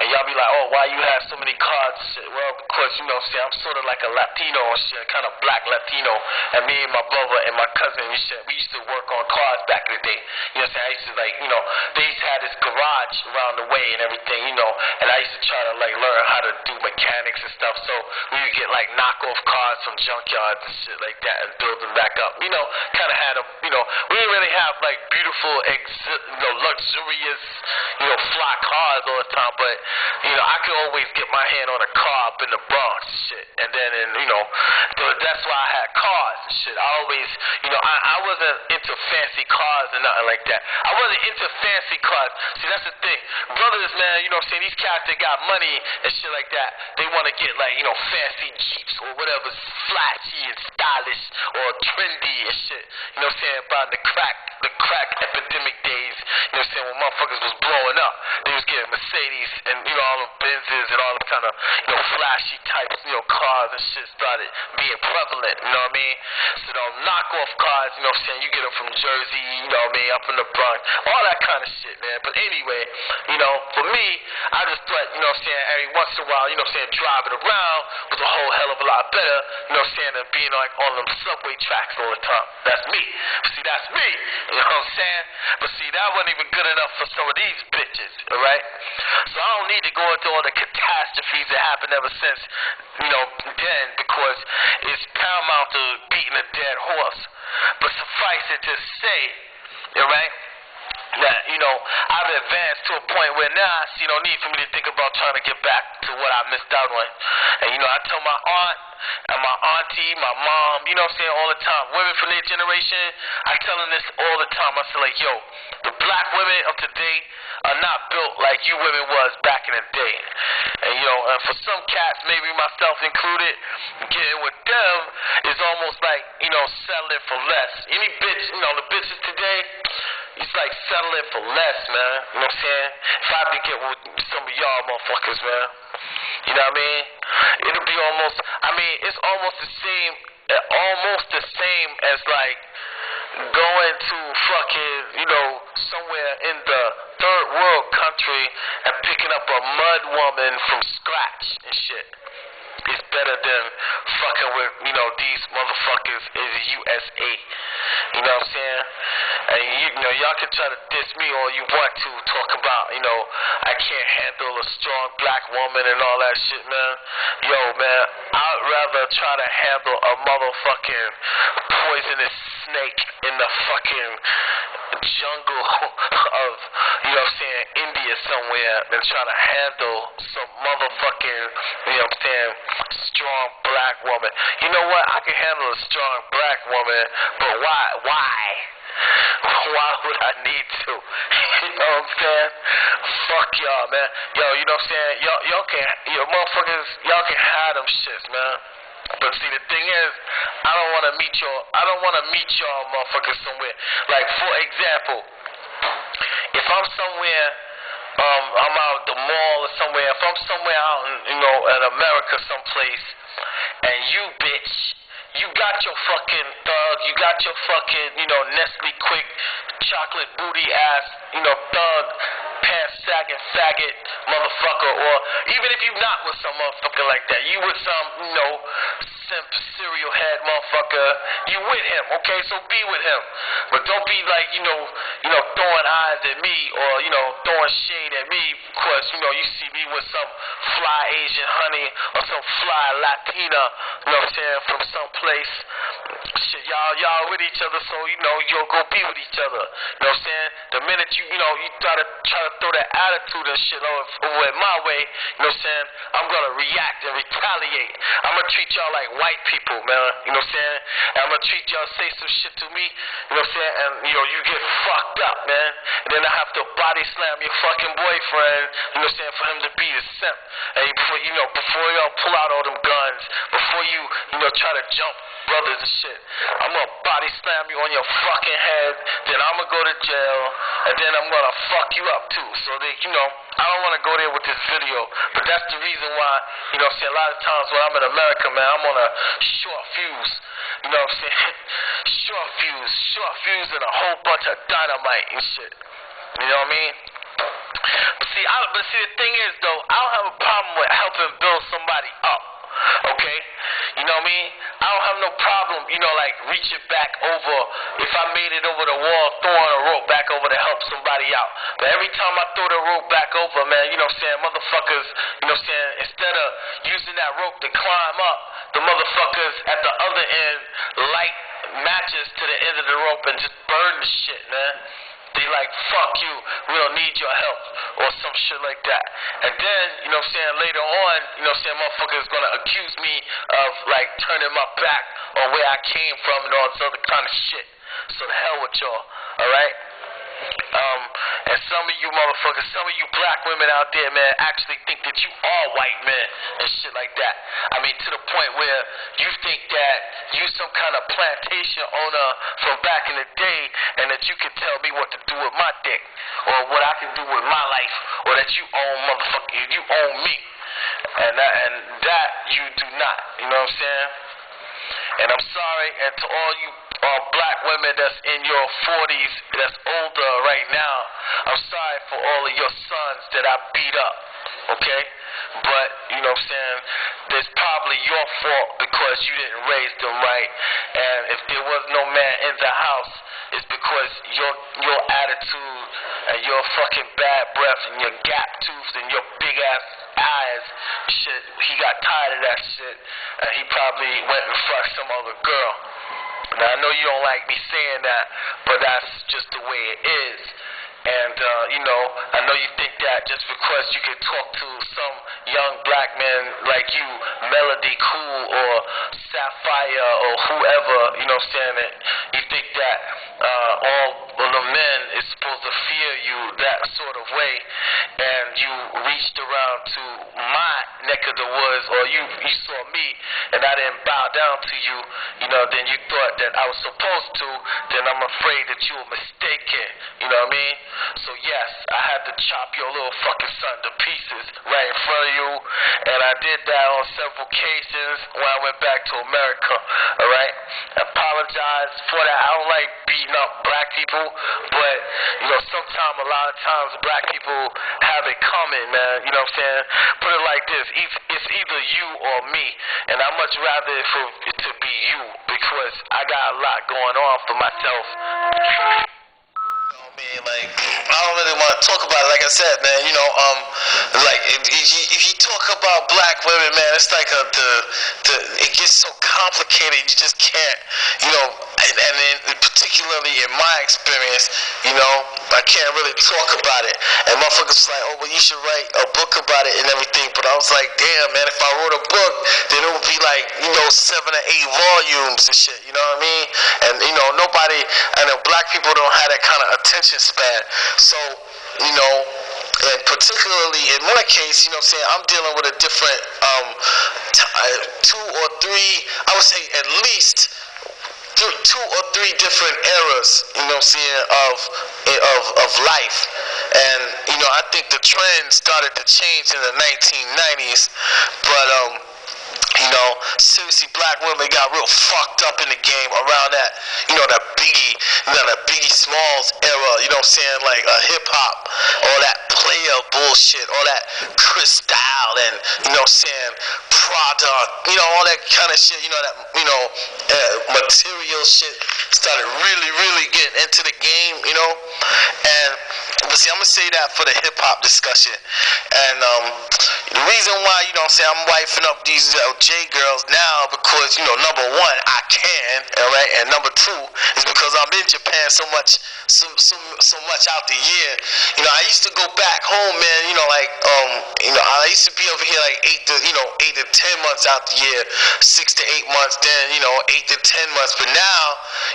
And y'all be like, oh, why you have so many cars and shit? Well, because, you know what I'm saying, I'm sort of like a Latino and shit, kind of black Latino. And me and my brother and my cousin and shit, we used to work on cars back in the day. You know what I'm saying? I used to, like, you know, they used to have this garage around the way and everything, you know, and I used to try to, like, learn how to do mechanics and stuff. So we would get, like, knockoff cars from junkyards and shit like that and build them back up. You know, kind of had them, you know, we didn't really have, like, beautiful, you know, luxurious, you know, fly cars all the time. But, you know, I could always get my hand on a car up in the Bronx and shit. And then, you know, that's why I had cars and shit. I always, you know, I wasn't into fancy cars and nothing like that. I wasn't into fancy cars. See, that's the thing. Brothers, man, you know what I'm saying, these cats that got money and shit like that, they want to get, like, you know, fancy Jeeps or whatever's flashy and stylish or trendy and shit. You know what I'm saying? About the crack epidemic days, You know what I'm saying? When motherfuckers was blowing up, they was getting Mercedes and, you know, all the Benzes and all the kind of, you know, flashy types, you know, cars and shit started being prevalent, you know what I mean? So those knockoff cars, you know what I'm saying? You get them from Jersey, you know what I mean, up in the Bronx, all that kind of shit, man. But anyway, you know, for me, I just thought, you know what I'm saying, every once in a while, you know what I'm saying, driving around was a whole hell of a lot better, you know what I'm saying, than being like on them subway tracks all the time. That's me. See, that's me. You know what I'm saying? But see, that wasn't even good enough for some of these bitches, alright? So I don't need to go into all the catastrophes that happened ever since, you know, then, because it's paramount to beating a dead horse. But suffice it to say, alright, that, you know, I've advanced to a point where now I see no need for me to think about trying to get back to what I missed out on. And, you know, I tell my aunt and my auntie, my mom, you know what I'm saying, all the time, women from their generation, I tell them this all the time. I say, like, yo, the black women of today are not built like you women was back in the day. And, you know, and for some cats, maybe myself included, getting with them is almost like, you know, settling for less. Any bitch, you know, the bitches today, it's like settling for less, man. You know what I'm saying? If I had to get with some of y'all motherfuckers, man, you know what I mean? It'll be almost, I mean, it's almost the same as like going to fucking, you know, somewhere in the third world country and picking up a mud woman from scratch and shit. It's better than fucking with, you know, these motherfuckers in the USA. You know what I'm saying? And you know, y'all can try to diss me all you want to, talk about, you know, I can't handle a strong black woman and all that shit, man. Yo, man, I'd rather try to handle a motherfucking poisonous snake in the fucking jungle of, you know what I'm saying, India somewhere than try to handle some motherfucking, you know what I'm saying, strong black woman. You know what? I can handle a strong black woman, but why? Why would I need to? You know what I'm saying? Fuck y'all, man. Yo, you know what I'm saying? Y'all can have them shits, man. But see, the thing is, I don't want to meet y'all motherfuckers somewhere. Like, for example, if I'm somewhere, I'm out at the mall or somewhere, if I'm somewhere out in, you know, in America someplace, and you, bitch, you got your fucking thug, you got your fucking, you know, Nestle Quick, chocolate booty ass, you know, thug, pants sagging faggot motherfucker, or even if you not with some motherfucker like that, you with some, you know, simp cereal head motherfucker, you with him, okay, so be with him, but don't be like, you know, throwing eyes at me, or, you know, throwing shade at me, because, you know, you see me with some fly Asian honey, or some fly Latina, you know what I'm saying, from some place, shit, y'all with each other, so, you know, you'll go be with each other, you know what I'm saying, the minute you know, you try to throw that attitude and shit over my way, you know what I'm saying, I'm gonna react and retaliate. I'm gonna treat y'all like white people, man, you know what I'm saying, and I'm gonna treat y'all, say some shit to me, you know what I'm saying, and, you know, you get fucked up, man, and then I have to body slam your fucking boyfriend, you know what I'm saying, for him to be a simp, and before y'all pull out all them guns, before you know, try to jump brothers and shit, I'm gonna body slam you on your fucking head, then I'm gonna go to jail, and then I'm gonna fuck you up too. So that, you know, I don't wanna go there with this video, but that's the reason why, you know what I'm saying, a lot of times when I'm in America, man, I'm on a short fuse, you know what I'm saying, short fuse and a whole bunch of dynamite and shit, you know what I mean? But see, the thing is though, I don't have a problem with helping build somebody up. Okay? You know what I mean? I don't have no problem, you know, like reaching back over, if I made it over the wall, throwing a rope back over to help somebody out. But every time I throw the rope back over, man, you know what I'm saying, motherfuckers, you know what I'm saying, instead of using that rope to climb up, the motherfuckers at the other end light matches to the end of the rope and just burn the shit, man. They like, fuck you, we don't need your help, or some shit like that. And then, you know what I'm saying, later on, you know what I'm saying, motherfuckers gonna accuse me of, like, turning my back on where I came from and all this other kind of shit. So the hell with y'all, alright? And some of you motherfuckers, some of you black women out there, man, actually think that you are white men and shit like that. I mean, to the point where you think that you some kind of plantation owner from back in the day, and that you can tell me what to do with my dick, or what I can do with my life, or that you own motherfucker, you own me, and that you do not. You know what I'm saying? And I'm sorry, and to all you black women that's in your 40s, that's older right now, I'm sorry for all of your sons that I beat up, okay? But, you know what I'm saying, there's probably your fault because you didn't raise them right, and if there was no man in the house, it's because your attitude and your fucking bad breath and your gap tooth and your big ass eyes, shit, he got tired of that shit, and he probably went and fucked some other girl. Now, I know you don't like me saying that, but that's just the way it is. And, you know, I know you think that just because you can talk to some young black man like you, Melody Cool or Sapphire or whoever, you know what I'm saying, you think that all of the men is supposed to fear you that sort of way, and you reached around to my neck of the woods, or you saw me, and I didn't bow down to you, you know, then you thought that I was supposed to, then I'm afraid that you were mistaken, you know what I mean? So yes, I had to chop your little fucking son to pieces right in front of you, and I did that on several occasions when I went back to America, alright? I apologize for that. I don't like beating up black people, but, you know, sometimes, a lot of times, black people have it coming, man, you know what I'm saying? Put it like this, it's either you or me, and I'd much rather for it to be you, because I got a lot going on for myself. Like, I don't really want to talk about it, like I said, man, you know, like, if you talk about black women, man, it's like it gets so complicated, you just can't, you know, and then particularly in my experience, you know, I can't really talk about it, and motherfuckers was like, oh, well, you should write a book about it and everything, but I was like, damn, man, if I wrote a book, then it would be like, you know, 7 or 8 volumes and shit, you know what I mean, and, you know, nobody, I know black people don't have that kind of attention span, so, you know, and particularly in my case, you know what I'm saying, I'm dealing with a different, 2 or 3, I would say at least 2 or 3 different eras, you know what I'm saying, of life, and, you know, I think the trend started to change in the 1990s, but, you know, seriously, black women got real fucked up in the game around that, you know, that Biggie Smalls era, you know what I'm saying, like hip-hop, all that player bullshit, all that Chris Style and, you know what I'm saying, Prada, you know, all that kind of shit, you know, that, you know, material shit started really getting into the game, you know, and, but see, I'm gonna say that for the hip-hop discussion, and, the reason why, you know what I'm saying, I'm wifing up these J girls now because, you know, number 1, I can, alright, and number 2 is because I'm in Japan so much out the year. You know, I used to go back home, man, you know, like, you know, I used to be over here like 8 to 10 months out the year, 6 to 8 months, then, you know, 8 to 10 months, but now,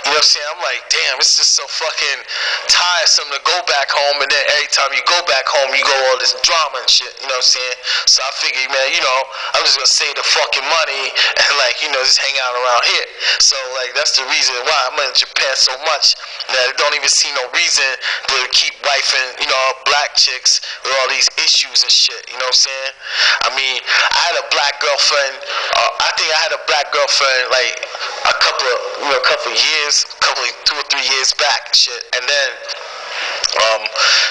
you know what I'm saying, I'm like, damn, it's just so fucking tiresome to go back home, and then every time you go back home, you go all this drama and shit, you know what I'm saying? So I figured, man, you know, I'm just gonna save the fucking money and, like, you know, just hang out around here. So, like, that's the reason why I'm in Japan so much that I don't even see no reason to keep wifing, you know, black chicks with all these issues and shit, you know what I'm saying? I mean, I had a black girlfriend, I think I had a black girlfriend, like, a couple years, 2 or 3 years back and shit, and then,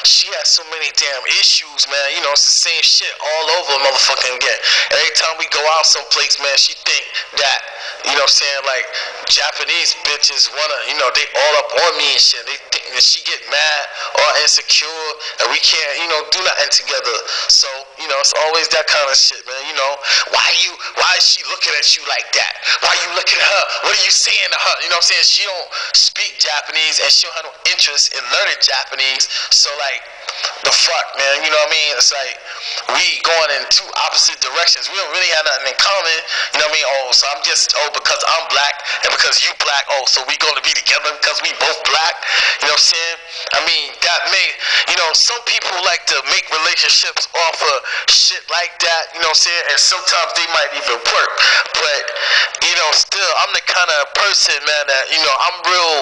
she has so many damn issues, man, you know, it's the same shit all over motherfucking again. Every time we go out someplace, man, she think that, you know what I'm saying, like, Japanese bitches wanna, you know, they all up on me and shit. They think that she get mad or insecure and we can't, you know, do nothing together. So, you know, it's always that kind of shit, man, you know. Why is she looking at you like that? Why you looking at her? What are you saying to her? You know what I'm saying? She don't speak Japanese and she don't have no interest in learning Japanese. So, like, the fuck, man, you know what I mean? It's like, we going in 2 opposite directions. We don't really have nothing in common, you know what I mean? Oh, so I'm just, because I'm black and because you black, so we gonna be together because we both black, you know what I'm saying? I mean, that may, you know, some people like to make relationships off of shit like that, you know what I'm saying? And sometimes they might even work, but, you know, still, I'm the kind of person, man, that, you know, I'm real,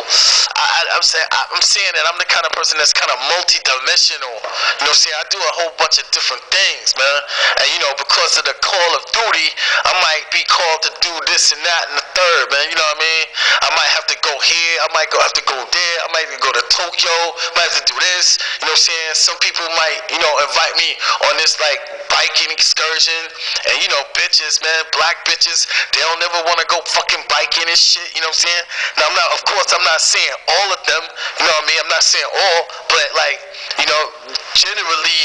I I'm saying that I'm the kind of person that's kind of multi-dimensional. You know what I'm saying? I do a whole bunch of different things, man. And you know, because of the Call of Duty, I might be called to do this and that and the third, man. You know what I mean? I might have to go here. I might have to go there. I might even go to Tokyo. Might have to do this. You know what I'm saying? Some people might, you know, invite me on this like biking excursion. And you know, bitches, man, black bitches, they don't never want to go fucking biking and shit. You know what I'm saying? Now, of course, I'm not saying all of them. You know what I mean? I'm not saying all, but like, you know, generally,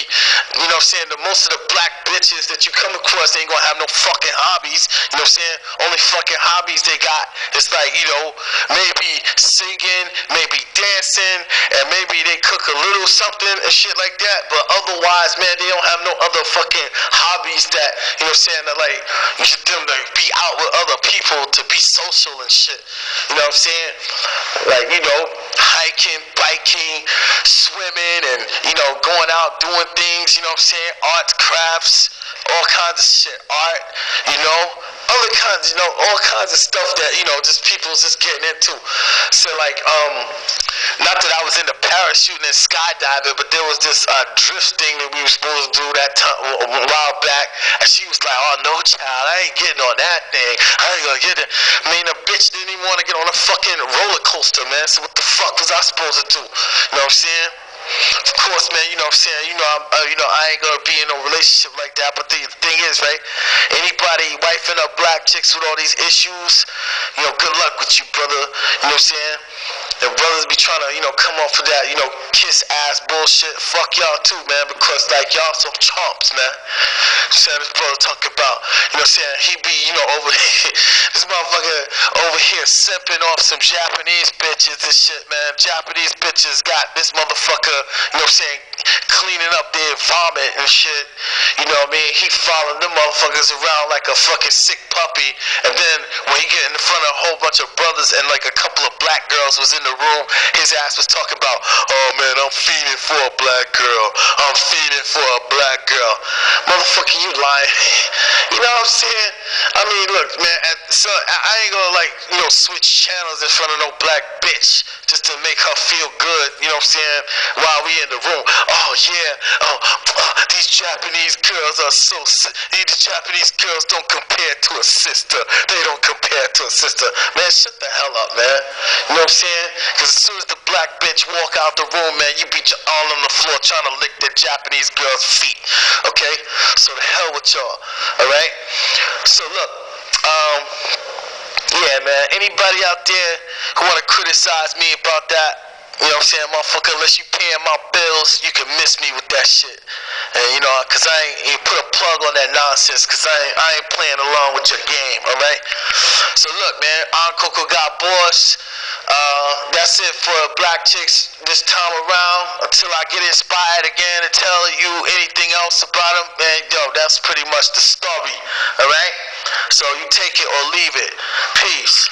you know what I'm saying, most of the black bitches that you come across, they ain't gonna have no fucking hobbies. You know what I'm saying? Only fucking hobbies they got is like, you know, maybe singing, maybe dancing, and maybe they cook a little something and shit like that. But otherwise, man, they don't have no other fucking hobbies that, you know what I'm saying, that like get them to be out with other people, to be social and shit. You know what I'm saying? Like, you know, hiking, biking, swimming, and, you know, going out doing things, you know what I'm saying? Arts, crafts, all kinds of shit. Art, you know, other kinds, you know, all kinds of stuff that, you know, just people's just getting into. So like, not that I was into parachuting and skydiving, but there was this drift thing that we were supposed to do that time a while back, and she was like, "Oh no, child, I ain't getting on that thing. I ain't gonna get it." I mean, the bitch didn't even want to get on a fucking roller coaster, man. So what the fuck was I supposed to do? You know what I'm saying? Of course, man, you know what I'm saying, you know, I ain't gonna be in no relationship like that, but the thing is, right, anybody wifing up black chicks with all these issues, you know, good luck with you, brother. You know what I'm saying? The brothers be trying to, you know, come off of that, you know, kiss ass bullshit. Fuck y'all too, man, because like y'all some chumps, man. You know, this brother talking about, you know what I'm saying, he be, you know, over here, this motherfucker over here simping off some Japanese bitches and shit, man. Japanese bitches got this motherfucker, you know what I'm saying, cleaning up their vomit and shit. You know what I mean? He following them motherfuckers around like a fucking sick puppy. And then when he get in front of a whole bunch of brothers and like a couple of black girls was in the room, his ass was talking about, "Oh man, I'm fiending for a black girl. I'm fiending for a black girl." Motherfucker, you lying. You know what I'm saying? I mean, look, man, so I ain't gonna like, you know, switch channels in front of no black bitch just to make her feel good, you know what I'm saying, while we in the room. Oh yeah, these Japanese girls are so, these Japanese girls don't compare to a sister. They don't compare to a sister. Man, shut the hell up, man. You know what I'm saying? Because as soon as the black bitch walk out the room, man, you beat your arm on the floor trying to lick the Japanese girl's feet. Okay? So the hell with y'all. Alright? So look, yeah, man, anybody out there who want to criticize me about that, you know what I'm saying, motherfucker, unless you paying my bills, you can miss me with that shit. And you know, cause I ain't put a plug on that nonsense, cause I ain't playing along with your game, alright? So look, man, Coco got boss. That's it for black chicks this time around. Until I get inspired again to tell you anything else about them, man, yo, that's pretty much the story, alright? So you take it or leave it. Peace.